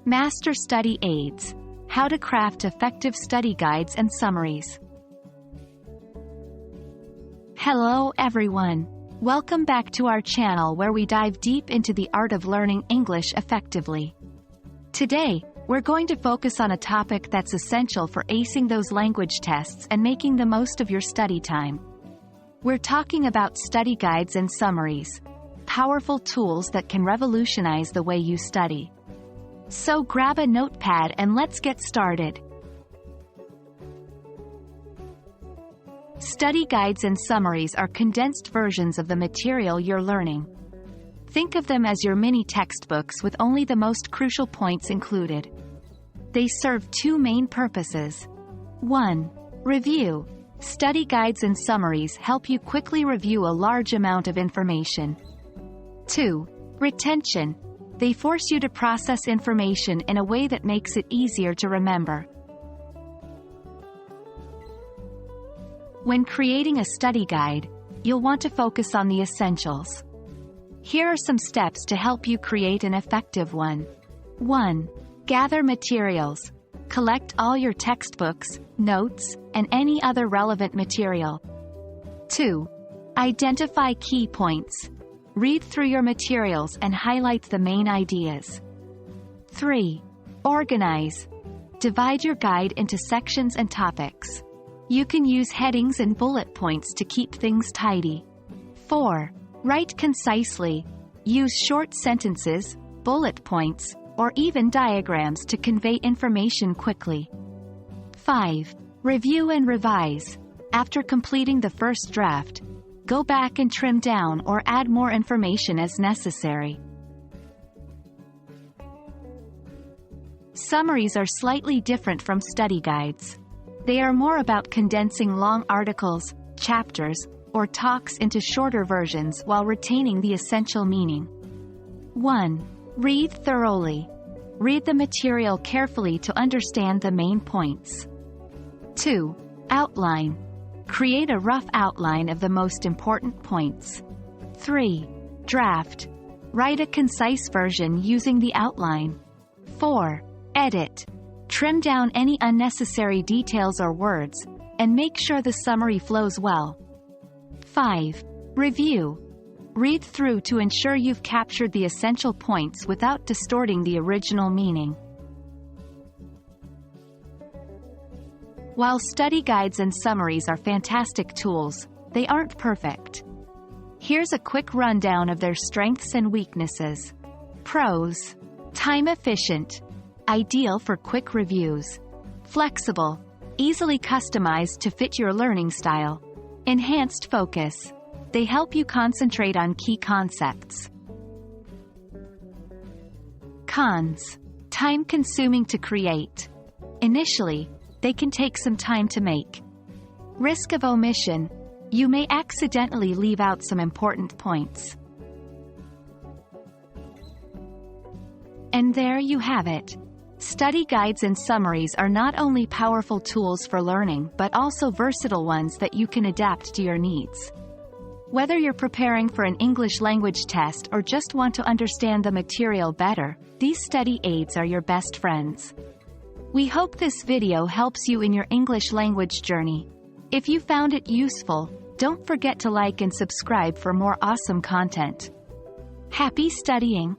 Master Study Aids: How to Craft Effective Study Guides and Summaries. Hello everyone. Welcome back to our channel where we dive deep into the art of learning English effectively. Today, we're going to focus on a topic that's essential for acing those language tests and making the most of your study time. We're talking about study guides and summaries, powerful tools that can revolutionize the way you study. So grab a notepad and let's get started. Study guides and summaries are condensed versions of the material you're learning. Think of them as your mini textbooks with only the most crucial points included. They serve two main purposes. 1. Review. Study guides and summaries help you quickly review a large amount of information. 2. Retention. They force you to process information in a way that makes it easier to remember. When creating a study guide, you'll want to focus on the essentials. Here are some steps to help you create an effective one. 1. Gather materials. Collect all your textbooks, notes, and any other relevant material. 2. Identify key points. Read through your materials and highlight the main ideas. 3. Organize. Divide your guide into sections and topics. You can use headings and bullet points to keep things tidy. 4. Write concisely. Use short sentences, bullet points, or even diagrams to convey information quickly. 5. Review and revise. After completing the first draft, go back and trim down or add more information as necessary. Summaries are slightly different from study guides. They are more about condensing long articles, chapters, or talks into shorter versions while retaining the essential meaning. 1. Read thoroughly. Read the material carefully to understand the main points. 2. Outline. Create a rough outline of the most important points. 3. Draft. Write a concise version using the outline. 4. Edit. Trim down any unnecessary details or words, and make sure the summary flows well. 5. Review. Read through to ensure you've captured the essential points without distorting the original meaning. While study guides and summaries are fantastic tools, they aren't perfect. Here's a quick rundown of their strengths and weaknesses. Pros. Time efficient. Ideal for quick reviews. Flexible. Easily customized to fit your learning style. Enhanced focus. They help you concentrate on key concepts. Cons. Time-consuming to create. Initially, they can take some time to make. Risk of omission. You may accidentally leave out some important points. And there you have it. Study guides and summaries are not only powerful tools for learning but also versatile ones that you can adapt to your needs. Whether you're preparing for an English language test or just want to understand the material better, these study aids are your best friends. We hope this video helps you in your English language journey. If you found it useful, don't forget to like and subscribe for more awesome content. Happy studying!